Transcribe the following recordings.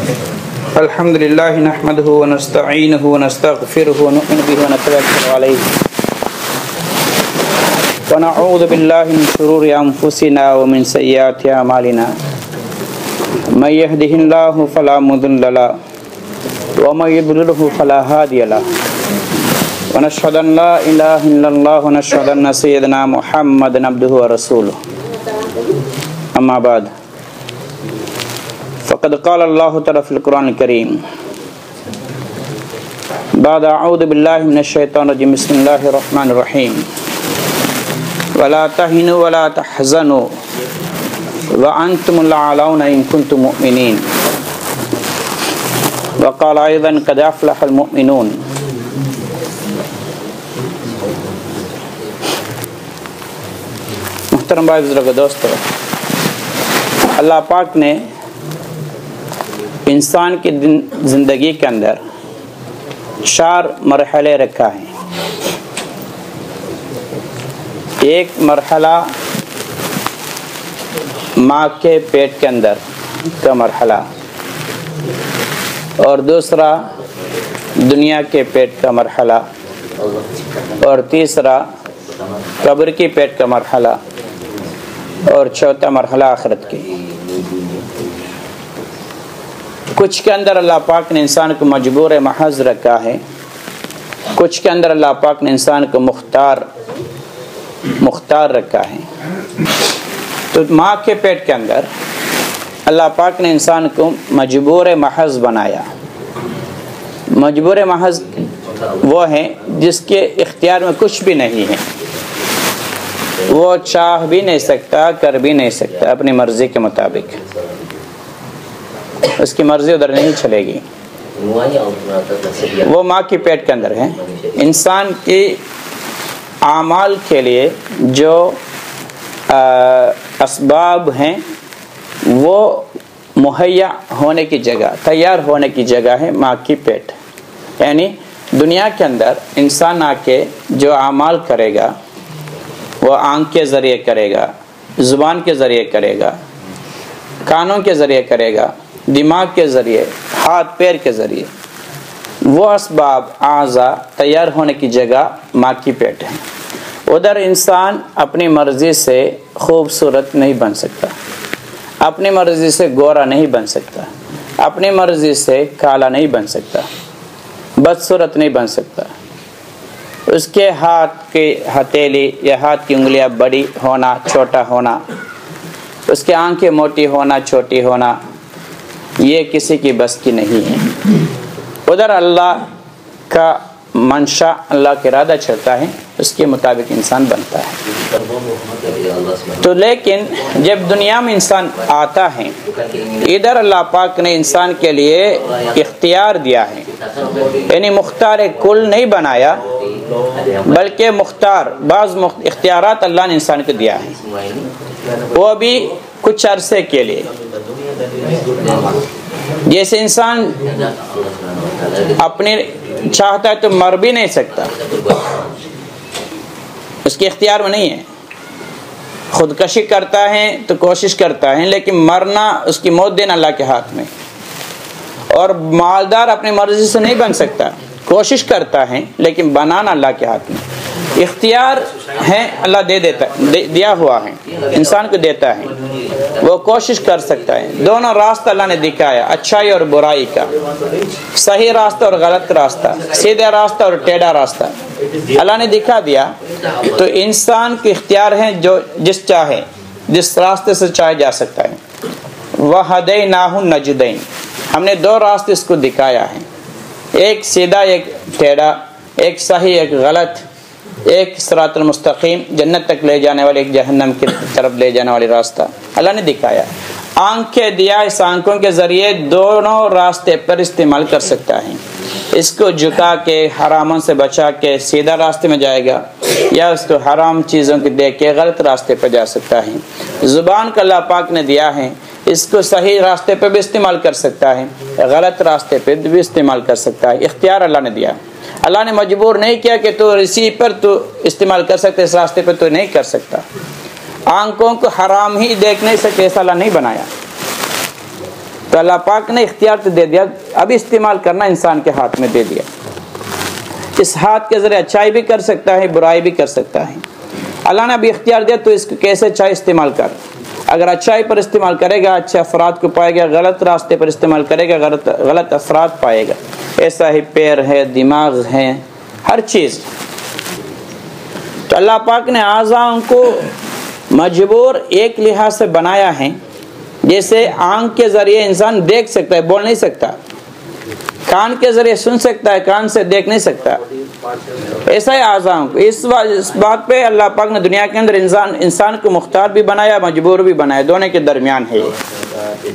अल्हम्दुलिल्लाहि नहमदुहु व नस्तईनुहु व नस्तगफिरुहु व नु'मिनु बिही व नतवक्कलु अलैहि व नऊज़ु बिल्लाहि मिन शुरूरि अंफुसिना व मिन सय्यिआति अमालिना मन यहदिहिल्लाहु फला मुदिल्ल लहु व मन युद्लिलहु फला हादिय लहु व नशहदु अन ला इलाहा इल्लल्लाह व नशहदु अन्न सय्यदना मुहम्मदन अब्दुहु व रसूलुहु अम्मा बाद फ़क़द क़ाल अल्लाहु तआला फ़िल क़ुरानिल करीम बाद अऊज़ु बिल्लाहि मिनश शैतानिर रजीम बिस्मिल्लाहिर रहमानिर रहीम वला तहिनु वला तहज़नु व अंतुमुल आलौना इन कुंतुम मुमिनीन व क़ाल अयज़न क़द अफ़लहल मुमिनून। मुहतरम भाई बुज़ुर्ग दोस्तों, अल्लाह पाक ने इंसान की ज़िंदगी के अंदर 4 मरहले रखा है। एक मरहला माँ के पेट के अंदर का मरहला, और दूसरा दुनिया के पेट का मरहला, और तीसरा कब्र की पेट का मरहला, और चौथा मरहला आखिरत की। कुछ के अंदर अल्लाह पाक ने इंसान को मजबूर महज रखा है, कुछ के अंदर अल्लाह पाक ने इंसान को मुख्तार रखा है। तो माँ के पेट के अंदर अल्लाह पाक ने इंसान को मजबूर महज बनाया। मजबूर महज वो है जिसके इख्तियार में कुछ भी नहीं है, वो चाह भी नहीं सकता, कर भी नहीं सकता, अपनी मर्जी के मुताबिक उसकी मर्जी उधर नहीं चलेगी। वो माँ की पेट के अंदर है। इंसान की आमाल के लिए जो असबाब हैं वो मुहैया होने की जगह, तैयार होने की जगह है माँ की पेट। यानी दुनिया के अंदर इंसान आके जो आमाल करेगा वो आँख के ज़रिए करेगा, ज़ुबान के ज़रिए करेगा, कानों के ज़रिए करेगा, दिमाग के ज़रिए, हाथ पैर के ज़रिए। वो असबाब आज़ा तैयार होने की जगह माँ की पेट है। उधर इंसान अपनी मर्ज़ी से खूबसूरत नहीं बन सकता, अपनी मर्ज़ी से गोरा नहीं बन सकता, अपनी मर्ज़ी से काला नहीं बन सकता, बदसूरत नहीं बन सकता। उसके हाथ की हथेली या हाथ की उंगलियां बड़ी होना, छोटा होना, उसके आंखें मोटी होना, छोटी होना, ये किसी की बस की नहीं है। उधर अल्लाह का मंशा, अल्लाह का इरादा चलता है, उसके मुताबिक इंसान बनता है। तो लेकिन जब दुनिया में इंसान आता है, इधर अल्लाह पाक ने इंसान के लिए इख्तियार दिया है। यानी मुख्तार कुल नहीं बनाया, बल्कि मुख्तार बाज़ इख्तियारात अल्लाह ने इंसान को दिया है, वो भी कुछ अरसे के लिए। जैसे इंसान अपने चाहता है तो मर भी नहीं सकता, उसके इख्तियार में नहीं है। खुदकशी करता है तो कोशिश करता है, लेकिन मरना, उसकी मौत देना अल्लाह के हाथ में। और मालदार अपनी मर्जी से नहीं बन सकता, कोशिश करता है, लेकिन बनाना अल्लाह के हाथ में। इख्तियार है अल्लाह दे देता, दिया हुआ है, इंसान को देता है, वो कोशिश कर सकता है। दोनों रास्ता अल्लाह ने दिखाया, अच्छाई और बुराई का, सही रास्ता और गलत रास्ता, सीधा रास्ता और टेढ़ा रास्ता अल्लाह ने दिखा दिया। तो इंसान के इख्तियार है, जो जिस चाहे जिस रास्ते से चाहे जा सकता है। वह हदैनाहु नजदैन, हमने 2 रास्ते इसको दिखाया है, एक सीधा एक टेढ़ा, एक सही एक गलत, एक सिरातुल मुस्तकीम जन्नत तक ले जाने वाले, एक जहन्नम की तरफ ले जाने वाली रास्ता अल्लाह ने दिखाया। आंखें दिया, इस आंखों के ज़रिए दोनों रास्ते पर इस्तेमाल कर सकता है। इसको झुका के हरामों से बचा के सीधा रास्ते में जाएगा, या उसको हराम चीज़ों को देख के गलत रास्ते पर जा सकता है। ज़ुबान का अल्लाह पाक ने दिया है, इसको सही रास्ते पर भी इस्तेमाल कर सकता है, गलत रास्ते पर भी इस्तेमाल कर सकता है। इख्तियार अल्लाह ने दिया। अल्लाह ने मजबूर नहीं किया कि तू इसी पर तू इस्तेमाल कर सकते, इस रास्ते पर तू नहीं कर सकता। आंखों को हराम ही देख नहीं सकते, ऐसा अल्लाह नहीं बनाया। तो अल्लाह पाक ने इख्तियार तो दे दिया, अब इस्तेमाल करना इंसान के हाथ में दे दिया। इस हाथ के ज़रिए अच्छाई भी कर सकता है, बुराई भी कर सकता है। अल्लाह ने अभी इख्तियार दिया तो इसको कैसे अच्छा इस्तेमाल कर। अगर अच्छाई पर इस्तेमाल करेगा अच्छे अफराद को पाएगा, गलत रास्ते पर इस्तेमाल करेगा गलत अफराद पाएगा। ऐसा ही पैर है, दिमाग है, हर चीज़। तो अल्लाह पाक ने आज़ाओं को मजबूर एक लिहाज से बनाया है, जैसे आँख के ज़रिए इंसान देख सकता है, बोल नहीं सकता, कान के ज़रिए सुन सकता है, कान से देख नहीं सकता। ऐसा ही आज़ाओं को इस बात पे अल्लाह पाक ने दुनिया के अंदर इंसान को मुख्तार भी बनाया, मजबूर भी बनाया, दोनों के दरमियान है।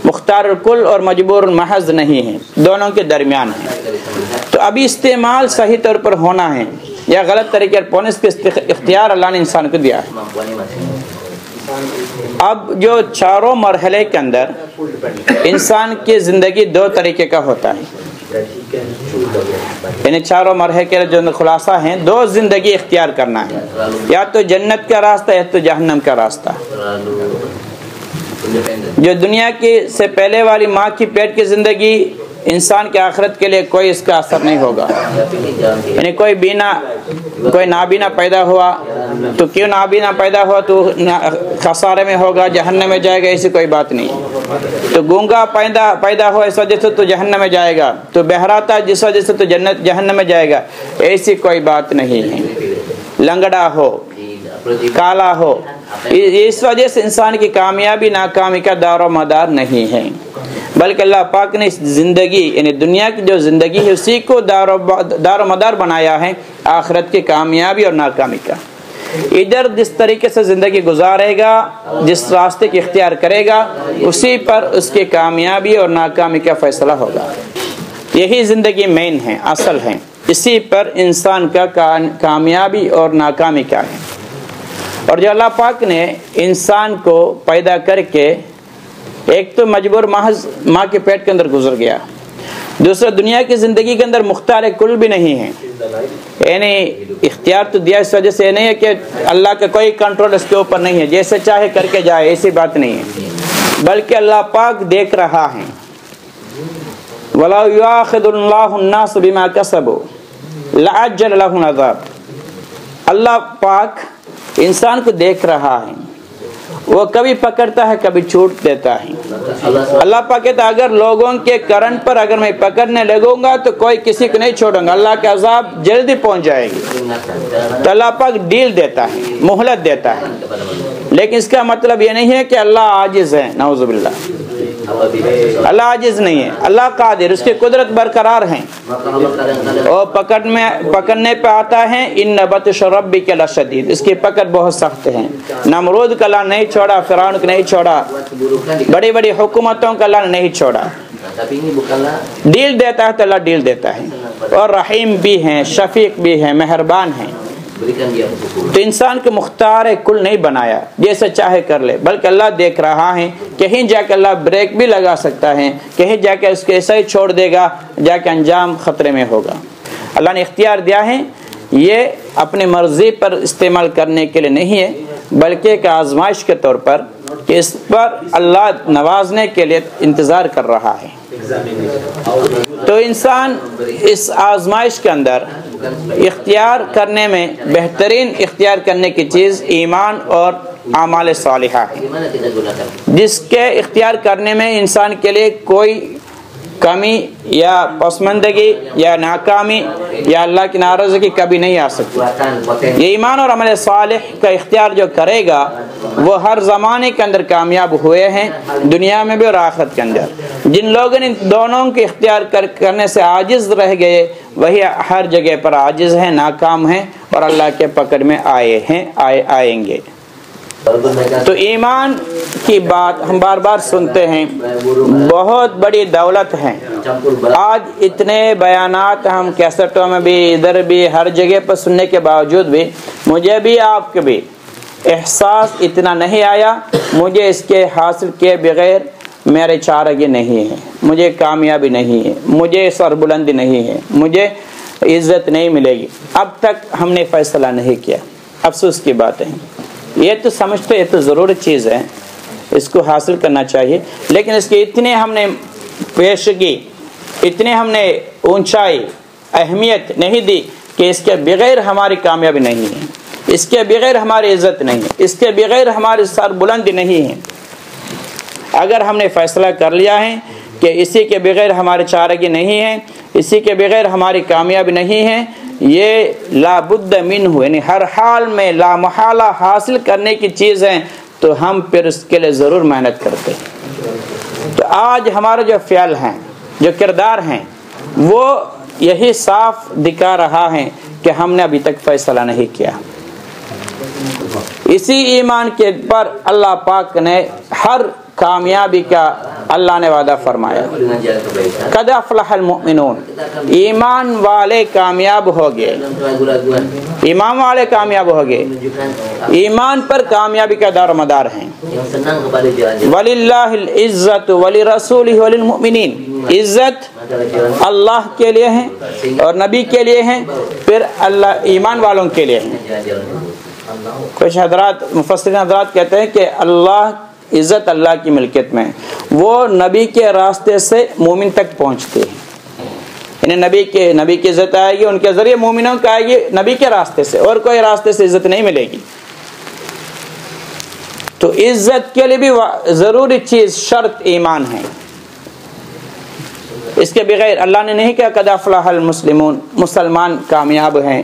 मुख्तार कुल और मजबूर महज नहीं है, दोनों के दरमियान है। तो अभी इस्तेमाल सही तौर पर होना है या गलत तरीके पर होने के इख्तियार अल्लाह ने इंसान को दिया है। अब जो चारों मरहले के अंदर इंसान की ज़िंदगी दो तरीके का होता है, यानी चारों मरहले के जो खुलासा है, दो ज़िंदगी इख्तियार करना है, या तो जन्नत का रास्ता या तो जहन्नम का रास्ता। जो दुनिया की से पहले वाली माँ की पेट की ज़िंदगी इंसान के आखिरत के लिए कोई इसका असर नहीं होगा। यानी कोई नाबीना पैदा हुआ तो क्यों नाबीना पैदा हुआ तो खसारे में होगा, जहन्नम में जाएगा, ऐसी कोई बात नहीं। तो गूंगा पैदा हुआ इस वजह से तो जहन्नम में जाएगा, तो बहरा था जिस वजह से तो जहन्नम में जाएगा, ऐसी कोई बात नहीं है। लंगड़ा हो, काला हो, इस वजह से इंसान की कामयाबी नाकामी का दारो मदार नहीं है, बल्कि अल्लाह पाक ने इस ज़िंदगी यानी दुनिया की जो ज़िंदगी है उसी को दारो मदार बनाया है आखिरत की कामयाबी और नाकामी का। इधर जिस तरीके से ज़िंदगी गुजारेगा, जिस रास्ते की इख्तियार करेगा, उसी पर उसकी कामयाबी और नाकामी का फ़ैसला होगा। यही ज़िंदगी मेन है, असल है, इसी पर इंसान का कामयाबी और नाकामी का है। और जो अल्लाह पाक ने इंसान को पैदा करके एक तो मजबूर महज माँ के पेट के अंदर गुजर गया, दूसरा दुनिया की ज़िंदगी के अंदर मुख्तार कुल भी नहीं है, यानी इख्तियार तो दिया इस वजह से नहीं है कि अल्लाह का कोई कंट्रोल इसके ऊपर नहीं है, जैसे चाहे करके जाए, ऐसी बात नहीं है, बल्कि अल्लाह पाक देख रहा है। वला युआखिदुल्लाहु अन्नास बिमा कसबू लअज्जल लहुम अज़ाब। अल्लाह पाक इंसान को देख रहा है, वो कभी पकड़ता है कभी छूट देता है। अल्लाह पाक कहता है अगर लोगों के करन पर अगर मैं पकड़ने लगूंगा तो कोई किसी को नहीं छोड़ूंगा, अल्लाह के अजाब जल्दी पहुंच जाएगी। तो अल्लाह पाक डील देता है, मोहलत देता है, लेकिन इसका मतलब ये नहीं है कि अल्लाह आजिज है, नाउज़ुबिल्लाह। अल्लाह आजिज नहीं है, अल्लाह कादिर, उसकी कुदरत बरकरार है और पकड़ने पे आता है। इन्न बत्श रब्बिका लशदीद, इसकी पकड़ बहुत सख्त है। नमरूद का अल्लाह नहीं छोड़ा, फिरौन को नहीं छोड़ा, बड़ी बड़ी हुकूमतों का अल्लाह नहीं छोड़ा। डील देता है तो अल्लाह डील देता है, और रहीम भी है, शफीक भी है, मेहरबान है। तो इंसान को मुख्तार कुल नहीं बनाया जैसे चाहे कर ले, बल्कि अल्लाह देख रहा है। कहीं जाके अल्लाह ब्रेक भी लगा सकता है, कहीं जाके उसके ऐसा ही छोड़ देगा, जाके अंजाम खतरे में होगा। अल्लाह ने इख्तियार दिया है, ये अपनी मर्जी पर इस्तेमाल करने के लिए नहीं है, बल्कि एक आजमाइश के तौर पर कि इस पर अल्लाह नवाजने के लिए इंतज़ार कर रहा है। तो इंसान इस आजमाइश के अंदर इख्तियार करने में बेहतरीन इख्तियार करने की चीज़ ईमान और आमाल सालिहा है, जिसके इख्तियार करने में इंसान के लिए कोई कमी या पसमंदगी या नाकामी या अल्लाह की नाराज़गी कभी नहीं आ सकती। ये ईमान और अमल सालिह का इख्तियार जो करेगा वो हर ज़माने के अंदर कामयाब हुए हैं, दुनिया में भी और आखिरत के अंदर। जिन लोगों ने दोनों के इख्तियार करने से आजिज़ रह गए, वही हर जगह पर आजिज़ हैं, नाकाम हैं और अल्लाह के पकड़ में आएंगे। तो ईमान की बात हम बार बार सुनते हैं, बहुत बड़ी दौलत है। आज इतने बयानात हम कैसेटों में भी, इधर भी, हर जगह पर सुनने के बावजूद भी मुझे भी आपके भी एहसास इतना नहीं आया, मुझे इसके हासिल किए बगैर मेरे चारागी नहीं है, मुझे कामयाबी नहीं है, मुझे सरबुलंदी नहीं है, मुझे इज़्ज़त नहीं मिलेगी। अब तक हमने फ़ैसला नहीं किया, अफसोस की बात है। ये तो समझते, ये तो ज़रूरी चीज़ है, इसको हासिल करना चाहिए, लेकिन इसके इतने हमने पेशगी, इतने हमने ऊंचाई अहमियत नहीं दी कि इसके बगैर हमारी कामयाबी नहीं है, इसके बगैर हमारी इज्जत नहीं है, इसके बगैर हमारी सर बुलंदी नहीं है। अगर हमने फैसला कर लिया है कि इसी के बगैर हमारे चारगी नहीं है, इसी के बगैर हमारी कामयाबी नहीं है, ये लाबुद्द मिन्हु, यानी हर हाल में लामहाला हासिल करने की चीज़ है, तो हम फिर उसके लिए ज़रूर मेहनत करते हैं। तो आज हमारा जो फ़ियाल हैं, जो किरदार हैं, वो यही साफ दिखा रहा है कि हमने अभी तक फैसला नहीं किया। इसी ईमान के पर अल्लाह पाक ने हर कामयाबी का अल्लाह ने वादा फरमाया, कद अफ़लहल मुमिनून, ईमान वाले कामयाब हो गए, ईमान वाले कामयाब हो गए। ईमान पर कामयाबी का दारोमदार हैं। वलिल्लाहिल इज़्ज़तु वलि रसूलिही वलिल मुमिनीन, इज़्ज़त अल्लाह के लिए है और नबी के लिए है, फिर अल्लाह ईमान वालों के लिए है। कुछ हज़रात मुफस्सिरीन हज़रात कहते हैं कि अल्लाह इज़्ज़त अल्लाह की मिल्कियत में, वो नबी के रास्ते से मोमिन तक पहुँचते हैं। इन्हें नबी की इज़्ज़त आएगी, उनके ज़रिए मोमिनों को आएगी नबी के रास्ते से, और कोई रास्ते से इज़्ज़त नहीं मिलेगी। तो इज़्ज़त के लिए भी ज़रूरी चीज़ शर्त ईमान है। इसके बगैर अल्लाह ने नहीं कहा कद अफ़लहल मुस्लिमून, मुसलमान कामयाब हैं।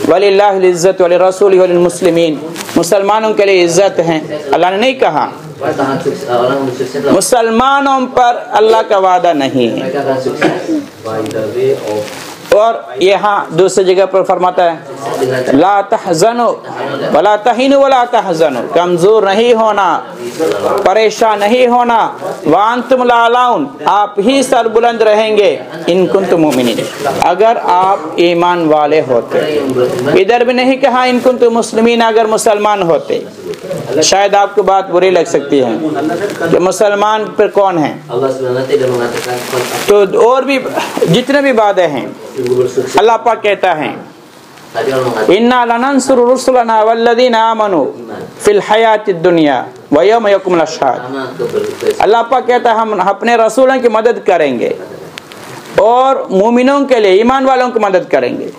वलिल्लाहिल इज़्ज़तु वलि रसूलिही वलिल मुस्लिमीन, मुसलमानों के लिए इज़्ज़त है, अल्लाह ने नहीं कहा। मुसलमानों पर अल्लाह का वादा नहीं है। और यहाँ दूसरी जगह पर फरमाता है ला तहज़नु वला तहिनु वला तहज़नु, कमज़ोर नहीं होना, परेशान नहीं होना, वांतुम लालाउन, आप ही सरबुलंद रहेंगे, इन कुंतुम मुमिनीन, अगर आप ईमान वाले होते। इधर भी नहीं कहा इन कुंतुम मुस्लिमीन, अगर मुसलमान होते। शायद आपको बात बुरी लग सकती है कि मुसलमान पर कौन है, तो और भी जितने भी वादे हैं अल्लाह पाक कहता है इन्ना लनंसुरु रुसुलना वल्लज़ीना आमनू फिल हयातिद दुनिया व यौम यक़ूमुल अशहाद। अल्लाह पाक कहता है हम अपने रसूलों की मदद करेंगे और मोमिनों के लिए, ईमान वालों की मदद करेंगे।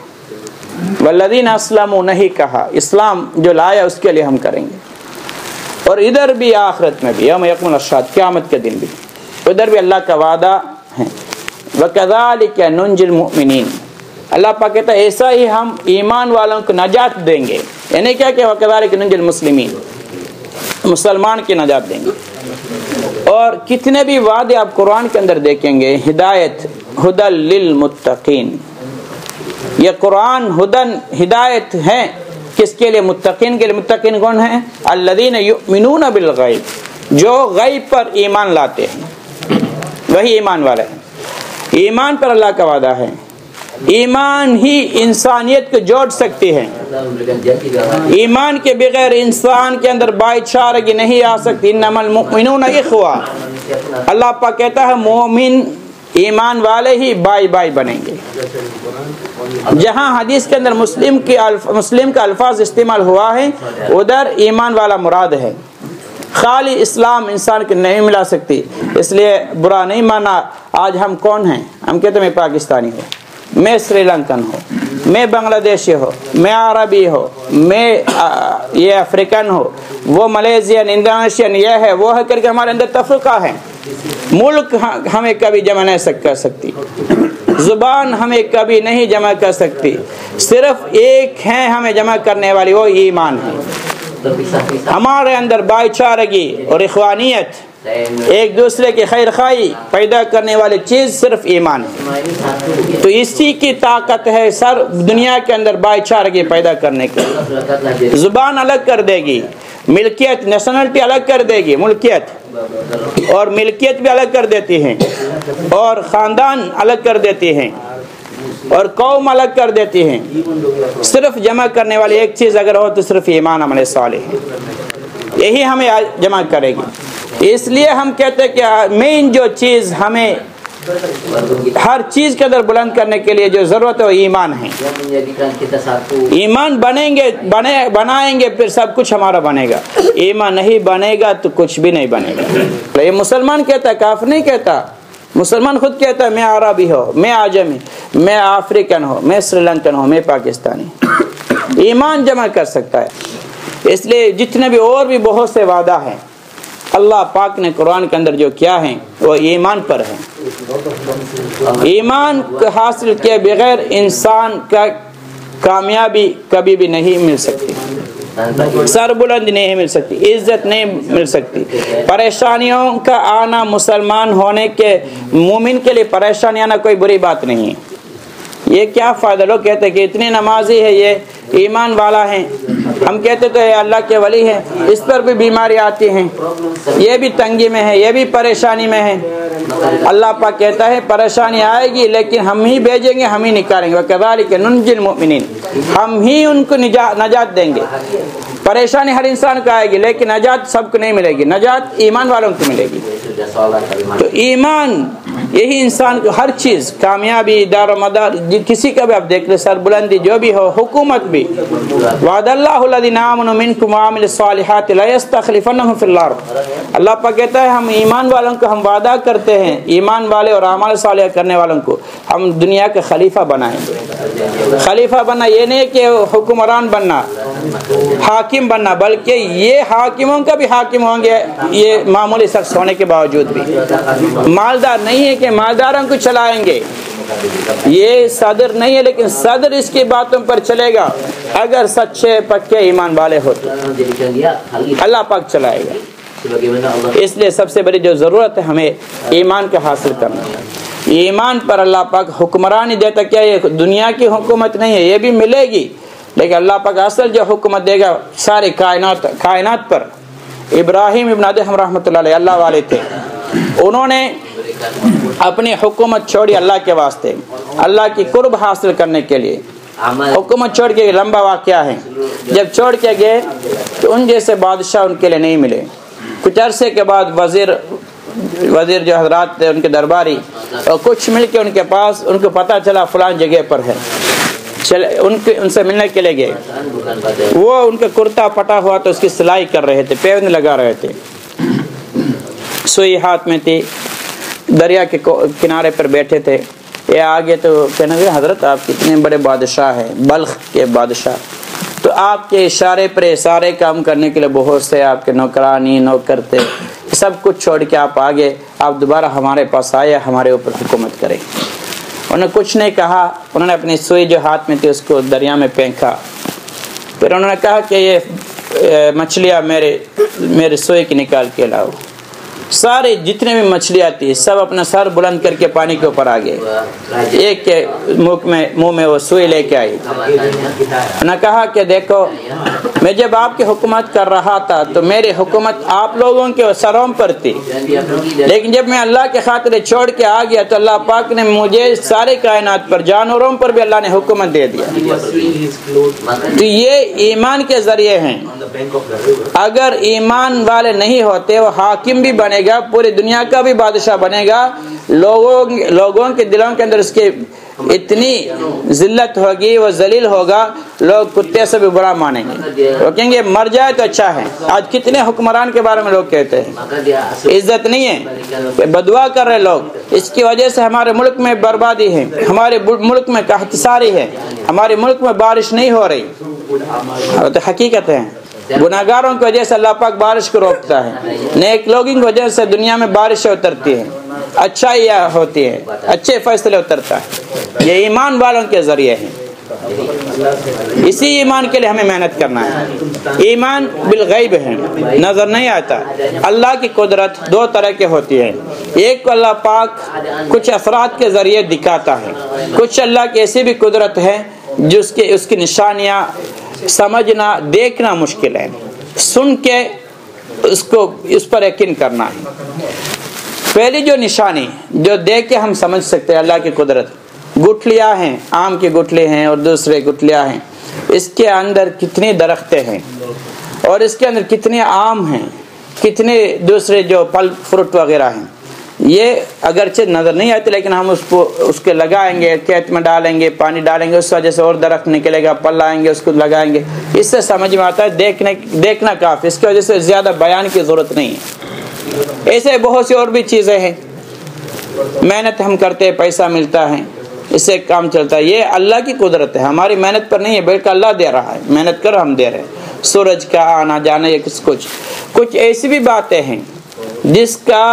वल्लज़ीना अस्लमू नहीं कहा, इस्लाम जो लाया उसके लिए हम करेंगे। और इधर भी आखिरत में भी यौम यक़ूमुल अशहाद, क़यामत के दिन भी, उधर भी अल्लाह का वादा है वकज़ालिका नुंजिल मुमिनीन। अल्लाह पाक कहता है ऐसा ही हम ईमान वालों को नजात देंगे, यानी क्या कि वकज़ालिका नुंजिल मुस्लिमीन, मुसलमान की नजात देंगे। और कितने भी वादे आप कुरान के अंदर देखेंगे, हिदायत हुदल लिल मुत्तकीन, ये कुरान हुदन हिदायत है किसके लिए? मुत्तकीन के लिए। मुत्तकीन कौन है? अल्लज़ीना युमिनूना बिल गैब, जो गैब पर ईमान लाते हैं, वही ईमान वाले हैं। ईमान पर अल्लाह का वादा है, ईमान ही इंसानियत को जोड़ सकती है। ईमान के बगैर इंसान के अंदर भाईचारगी नहीं आ सकती। इन्नमल मुमिनूना इख्वा, अल्लाह पाक कहता है मोमिन ईमान वाले ही भाई भाई बनेंगे। जहाँ हदीस के अंदर मुस्लिम का अल्फाज इस्तेमाल हुआ है, उधर ईमान वाला मुराद है। खाली इस्लाम इंसान को नहीं मिला सकती, इसलिए बुरा नहीं माना। आज हम कौन हैं? हम कहते हैं मैं पाकिस्तानी हूँ, मैं श्रीलंकन हूँ, मैं बांग्लादेशी हूँ, मैं अरबी हूँ, मैं ये अफ्रीकन हूँ, वो मलेशियन, इंडोनेशियन, ये है वो है करके हमारे अंदर तफरीका है। मुल्क हमें कभी जमा नहीं कर सकती, जुबान हमें कभी नहीं जमा कर सकती। सिर्फ एक है हमें जमा करने वाली, वो ईमान है। हमारे अंदर भाईचारगी और इख्वानियत, एक दूसरे की खैर खाई पैदा करने वाली चीज़ सिर्फ ईमान है। तो इसी की ताकत है सर दुनिया के अंदर भाईचारगी पैदा करने की। जुबान अलग कर देगी, मिल्कियत नेशनलिटी अलग कर देगी, मुल्कियत और मिल्कियत भी अलग कर देती हैं, और ख़ानदान अलग कर देती हैं, और कौम अलग कर देती हैं। सिर्फ जमा करने वाली एक चीज़ अगर हो तो सिर्फ ईमान अमल सालिह, यही हमें जमा करेगी। इसलिए हम कहते हैं कि मेन जो चीज़ हमें हर चीज़ के अंदर बुलंद करने के लिए जो ज़रूरत है वो ईमान है। ईमान बनाएंगे फिर सब कुछ हमारा बनेगा। ईमान नहीं बनेगा तो कुछ भी नहीं बनेगा। ये मुसलमान कहता है, काफिर नहीं कहता। मुसलमान खुद कहता है मैं अरबी हो, मैं आजमी, मैं अफ्रीकन हो, मैं श्रीलंकन हो, मैं पाकिस्तानी। ईमान जमा कर सकता है। इसलिए जितने भी और भी बहुत से वादा हैं अल्लाह पाक ने कुरान के अंदर जो किया है वो ईमान पर है। ईमान हासिल किए बगैर इंसान का कामयाबी कभी भी नहीं मिल सकती, सरबुलंदी नहीं मिल सकती, इज्जत नहीं मिल सकती। परेशानियों का आना मुसलमान होने के मोमिन के लिए परेशानी आना कोई बुरी बात नहीं है। ये क्या फ़ायदा, लोग कहते हैं कि इतनी नमाजी है, ये ईमान वाला है, हम कहते तो ये अल्लाह के वली हैं, इस पर भी बीमारी आती हैं, ये भी तंगी में है, ये भी परेशानी में है। अल्लाह पाक कहता है परेशानी आएगी लेकिन हम ही भेजेंगे, हम ही निकालेंगे। वकज़ालिक नुनजिल मुमिनीन, हम ही उनको नजात देंगे। परेशानी हर इंसान को आएगी लेकिन नजात सबको नहीं मिलेगी, नजात ईमान वालों को मिलेगी। तो ईमान यही इंसान को हर चीज़ कामयाबी दारो मदार किसी का भी आप देख ले, सरबुलंदी जो भी हो, हुकूमत भी। वादल्लाहु लज़ीना आमनु मिनकुम व अमिलुस सालिहाति ला यस्तखलिफन्नहुम फिल अर्द। अल्लाह पाक कहता है हम ईमान वालों को हम वादा करते हैं, ईमान वाले और अमाल सालिह करने वालों को हम दुनिया का खलीफा बनाएंगे। खलीफा बनना ये नहीं कि हुक्मरान बनना, हाकिम बनना, बल्कि ये हाकिमों का भी हाकिम होंगे, ये मामूली शख्स होने के बावजूद भी। मालदार नहीं है कि मालदारों को चलाएंगे, ये सदर नहीं है लेकिन सदर इसकी बातों पर चलेगा अगर सच्चे पक्के ईमान वाले हो तो अल्लाह पाक चलाएगा। इसलिए सबसे बड़ी जो ज़रूरत है हमें ईमान का हासिल करना है। ईमान पर अल्लाह पाक हुक्मरानी देता, क्या ये दुनिया की हुकूमत नहीं है, ये भी मिलेगी लेकिन अल्लाह पाक असल जो हुकूमत देगा सारी कायनात पर। इब्राहिम इब्न अदहम रहमतुल्लाह अलैह अल्लाह वाले थे, उन्होंने अपनी हुकूमत छोड़ी अल्लाह के वास्ते, अल्लाह की कुर्ब हासिल करने के लिए। हुकूमत छोड़ के लंबा वाक़या है, जब छोड़ के गए तो उन जैसे बादशाह उनके लिए नहीं मिले। कुछ अरसे के बाद वज़ीर जो हजरात थे उनके दरबारी और कुछ मिल के उनके पास, उनको पता चला फलां जगह पर है, चले उनसे मिलने के लिए गए। वो उनका कुर्ता फटा हुआ तो उसकी सिलाई कर रहे थे, पैबंद लगा रहे थे, सुई हाथ में थी, दरिया के किनारे पर बैठे थे। ये आगे तो कहने लगे हजरत आप कितने बड़े बादशाह हैं, बल्ख के बादशाह, तो आपके इशारे पर सारे काम करने के लिए बहुत से आपके नौकरानी नौकर थे, सब कुछ छोड़ के आप आगे, आप दोबारा हमारे पास आए, हमारे ऊपर हुकूमत करें। उन्होंने कुछ नहीं कहा, उन्होंने अपनी सुई जो हाथ में थी उसको दरिया में फेंका। फिर उन्होंने कहा कि ये मछलियाँ मेरे सुई की निकाल के लाओ। सारे जितने भी मछलियाँ थी सब अपना सर बुलंद करके पानी के ऊपर आ गए। एक के मुंह में वो सुई लेके आई। उन्होंने कहा कि देखो मैं जब आपकी हुकूमत कर रहा था तो मेरी हुकूमत आप लोगों के सरों पर थी, लेकिन जब मैं अल्लाह के खातिर छोड़ के आ गया तो अल्लाह पाक ने मुझे सारे कायनात पर, जानवरों पर भी अल्लाह ने हुकूमत दे दिया। तो ये ईमान के जरिए हैं। अगर ईमान वाले नहीं होते वो हाकिम भी बनेगा, पूरी दुनिया का भी बादशाह बनेगा, लोगों के दिलों के अंदर उसके इतनी जिल्लत होगी, वो जलील होगा, लोग कुत्ते से भी बुरा मानेंगे, वो कहेंगे मर जाए तो अच्छा है। आज कितने हुक्मरान के बारे में लोग कहते हैं इज्जत नहीं है, बदुआ कर रहे लोग, इसकी वजह से हमारे मुल्क में बर्बादी है, हमारे मुल्क में कहतसारी है, हमारे मुल्क में बारिश नहीं हो रही। तो हकीकत है गुनाहगारों की वजह से अल्लाह पाक बारिश को रोकता है, नेक लोगों की वजह से दुनिया में बारिश उतरती है, अच्छाइयाँ होती है, अच्छे फैसले उतरता है। ये ईमान वालों के जरिए है। इसी ईमान के लिए हमें मेहनत करना है। ईमान बिलगैब है, नजर नहीं आता। अल्लाह की कुदरत दो तरह के होती है, एक को अल्लाह पाक कुछ अफराद के जरिए दिखाता है, कुछ अल्लाह की ऐसी भी कुदरत है जिसके उसकी निशानियाँ समझना देखना मुश्किल है, सुन के उसको उस पर यकीन करना है। पहली जो निशानी जो देख के हम समझ सकते हैं अल्लाह की कुदरत, गुठलियाँ हैं, आम की गुठली हैं और दूसरे गुठलियाँ हैं, इसके अंदर कितने दरख्ते हैं और इसके अंदर कितने आम हैं, कितने दूसरे जो फल फ्रूट वगैरह हैं, ये अगरचे नज़र नहीं आते लेकिन हम उसके लगाएंगे, खेत में डालेंगे, पानी डालेंगे, उस वजह से और दरख्त निकलेगा, पल लाएंगे, उसको लगाएंगे, इससे समझ में आता है देखना काफ़ी, इसकी वजह से ज़्यादा बयान की ज़रूरत नहीं है। ऐसे बहुत सी और भी चीज़ें हैं मेहनत हम करते हैं, पैसा मिलता है, इससे काम चलता है। ये अल्लाह की कुदरत है, हमारी मेहनत पर नहीं है, बल्कि अल्लाह दे रहा है। मेहनत कर हम दे रहे हैं। सूरज का आना जाना या कुछ ऐसी भी बातें हैं जिसका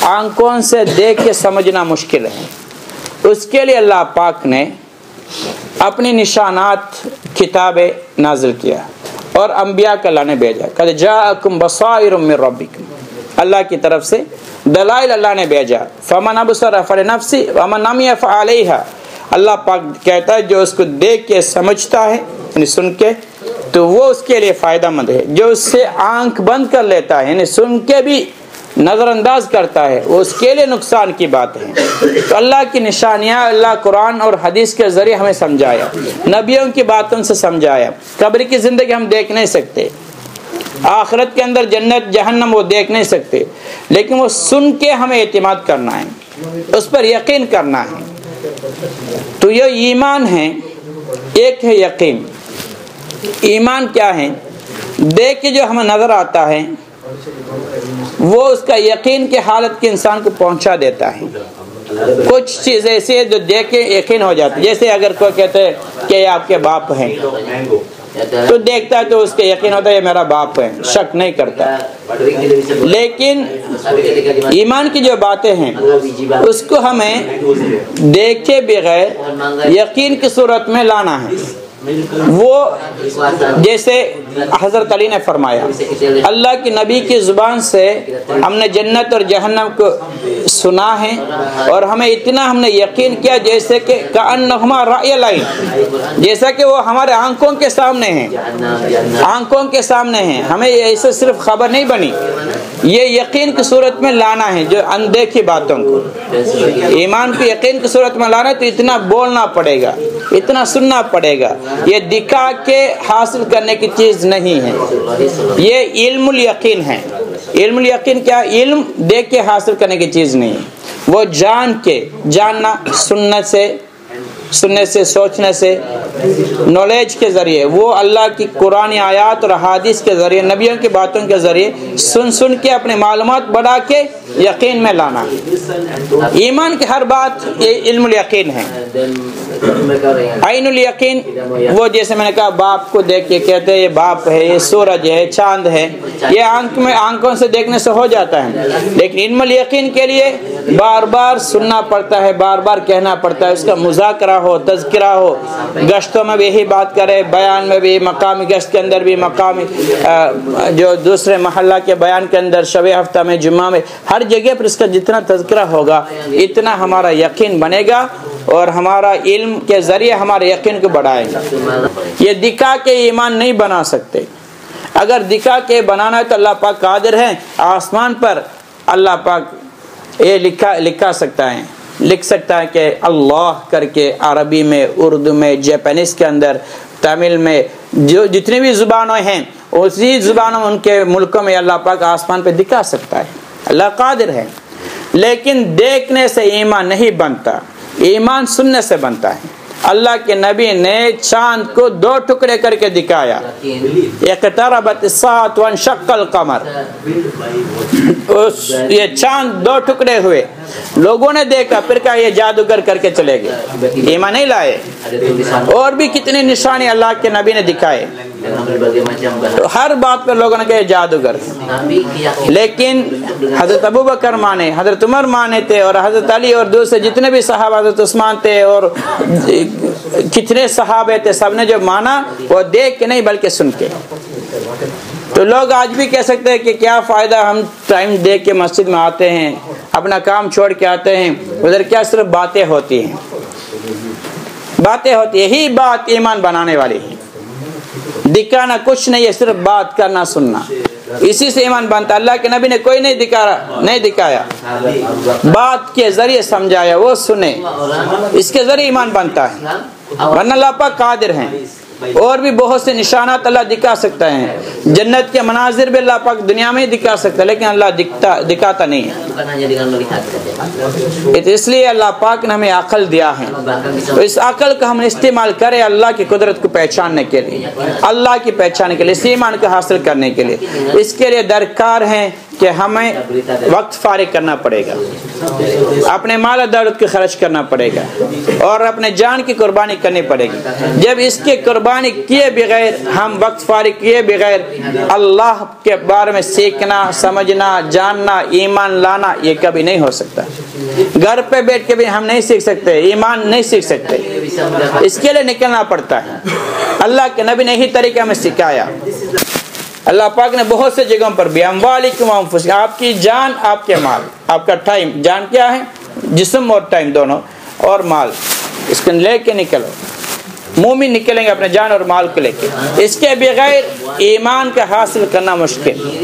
आंखों से देख के समझना मुश्किल है। उसके लिए अल्लाह पाक ने अपनी निशानात किताबें नाजिल किया और अंबिया का अल्लाह ने भेजा। कद जाअकुम बसाइरुम मिन रब्बिकुम, अल्लाह की तरफ से दलाइल अल्लाह ने भेजा। फमन अबसर फलिनफ्सी वमन अमिया फअलैहा, अल्लाह पाक कहता है जो उसको देख के समझता है यानी सुन के तो वो उसके लिए फ़ायदेमंद है। जो उससे आंख बंद कर लेता है यानी सुन के भी नज़रअंदाज करता है, वो उसके लिए नुकसान की बात है। तो अल्लाह की निशानियाँ अल्लाह कुरान और हदीस के ज़रिए हमें समझाया, नबियों की बातों से समझाया। कब्र की ज़िंदगी हम देख नहीं सकते, आखिरत के अंदर जन्नत जहन्नम वो देख नहीं सकते, लेकिन वो सुन के हमें एतमाद करना है, उस पर यकीन करना है। तो ये ईमान है, एक है यकीन। ईमान क्या है? देख के जो हमें नज़र आता है वो उसका यकीन के हालत के इंसान को पहुंचा देता है। कुछ चीज़ ऐसी है जो देख के यकीन हो जाती है। जैसे अगर कोई कहते हैं कि ये आपके बाप हैं, तो देखता है तो उसके यकीन होता है ये मेरा बाप है, शक नहीं करता। लेकिन ईमान की जो बातें हैं उसको हमें देखे बगैर यकीन की सूरत में लाना है। वो जैसे हज़रत अली ने फरमाया, अल्लाह की नबी की ज़ुबान से हमने जन्नत और जहन्नम को सुना है और हमें इतना हमने यकीन किया जैसे कि कअन्नहुमा रायल ऐन, जैसा कि वो हमारे आंखों के सामने हैं, आंखों के सामने हैं। हमें ऐसे सिर्फ खबर नहीं बनी, ये यकीन की सूरत में लाना है जो अनदेखी बातों को। ईमान को यकीन की सूरत में लाना है तो इतना बोलना पड़ेगा, इतना सुनना पड़ेगा। ये दिखा के हासिल करने की चीज़ नहीं है, ये इल्मुल यकीन है। इल्मुल यकीन क्या? इल्म देख के हासिल करने की चीज़ नहीं है, वो जान के, जानना सुनने से सोचने से, नॉलेज के ज़रिए, वो अल्लाह की कुरानी आयात और हदीस के ज़रिए, नबियों की बातों के ज़रिए सुन के अपने मालूमात बढ़ा के यकीन में लाना। ईमान की हर बात ये इल्मुल यकीन है। आइनुल यकीन वो जैसे मैंने कहा बाप को देख के कहते हैं ये बाप है, ये सूरज है, चांद है, ये आंखों से देखने से हो जाता है। लेकिन इल्मुल यकीन के लिए बार बार सुनना पड़ता है, बार बार कहना पड़ता है, उसका मुज़ाकरा हो, तज़किरा हो, गश्तों में भी यही बात करे, बयान में भी, मकामी गश्त के अंदर भी, मकामी जो दूसरे महल्ला के बयान के अंदर, शब हफ्ता में, जुम्मा में, हर जगह पर इसका जितना तज़किरा होगा इतना हमारा यकीन बनेगा और हमारा इल्म के ज़रिए हमारे यकीन को बढ़ाएगा। ये दिखा के ईमान नहीं बना सकते। अगर दिखा के बनाना है तो अल्लाह पाक कादिर है, आसमान पर अल्लाह पाक ये लिखा सकता है, लिख सकता है कि अल्लाह करके अरबी में, उर्दू में, जापानीज़ के अंदर, तमिल में, जो जितनी भी ज़ुबानें हैं उसी ज़ुबानों में उनके मुल्कों में अल्लाह पाक आसमान पे दिखा सकता है। अल्लाह कादिर है। लेकिन देखने से ईमान नहीं बनता, ईमान सुनने से बनता है। अल्लाह के नबी ने चांद को 2 टुकड़े करके दिखाया, इक़्तरबत अस्साअतु वंशक़्क़ल क़मर, ये चांद 2 टुकड़े हुए। लोगों ने देखा, फिर कहा ये जादूगर करके चले गए, ईमान नहीं लाए। और भी कितनी निशानी अल्लाह के नबी ने दिखाए, तो हर बात पर लोगों ने कहा जादूगर। लेकिन हज़रत अबू बकर माने, हज़रत उमर माने थे, और हज़रत अली और दूसरे जितने भी सहाबा, हज़रत उस्मान थे और कितने सहाबे थे, सबने जो माना वो देख के नहीं बल्कि सुन के। तो लोग आज भी कह सकते हैं कि क्या फ़ायदा, हम टाइम देख के मस्जिद में आते हैं, अपना काम छोड़ के आते हैं, उधर क्या सिर्फ बातें होती हैं, बातें होती है। यही बात ईमान बनाने वाली है। दिखाना कुछ नहीं है, सिर्फ बात करना, सुनना, इसी से ईमान बनता। अल्लाह के नबी ने कोई नहीं दिखाया, बात के जरिए समझाया, वो सुने, इसके जरिए ईमान बनता है। वरना अल्लाह पाक कादिर हैं। और भी बहुत से निशानात अल्लाह दिखा सकता है। जन्नत के मनाजिर भी अल्लाह पाक दुनिया में ही दिखा सकता है, लेकिन अल्लाह दिखाता नहीं है। इसलिए अल्लाह पाक ने हमें अकल दिया है, तो इस अकल का हम इस्तेमाल करें अल्लाह की कुदरत को पहचानने के लिए, अल्लाह की पहचान के लिए, इस ईमान को हासिल करने के लिए। इसके लिए दरकार है कि हमें वक्त फारिग करना पड़ेगा, अपने माल दौलत के खर्च करना पड़ेगा और अपने जान की कुर्बानी करनी पड़ेगी। जब इसके कुर्बानी किए बगैर, हम वक्त फारिग किए बगैर अल्लाह के बारे में सीखना, समझना, जानना, ईमान लाना, ये कभी नहीं हो सकता। घर पे बैठ के भी हम नहीं सीख सकते, ईमान नहीं सीख सकते, इसके लिए निकलना पड़ता है। अल्लाह के नबी ने ही तरीका में सिखाया। अल्लाह पाक ने बहुत से जगहों पर भी आपकी जान, आपके माल, आपका टाइम, जान क्या है? जिस्म और टाइम दोनों, और माल, इसको लेके निकलो। मोमिन निकलेंगे अपने जान और माल को लेके, इसके बगैर ईमान का हासिल करना मुश्किल।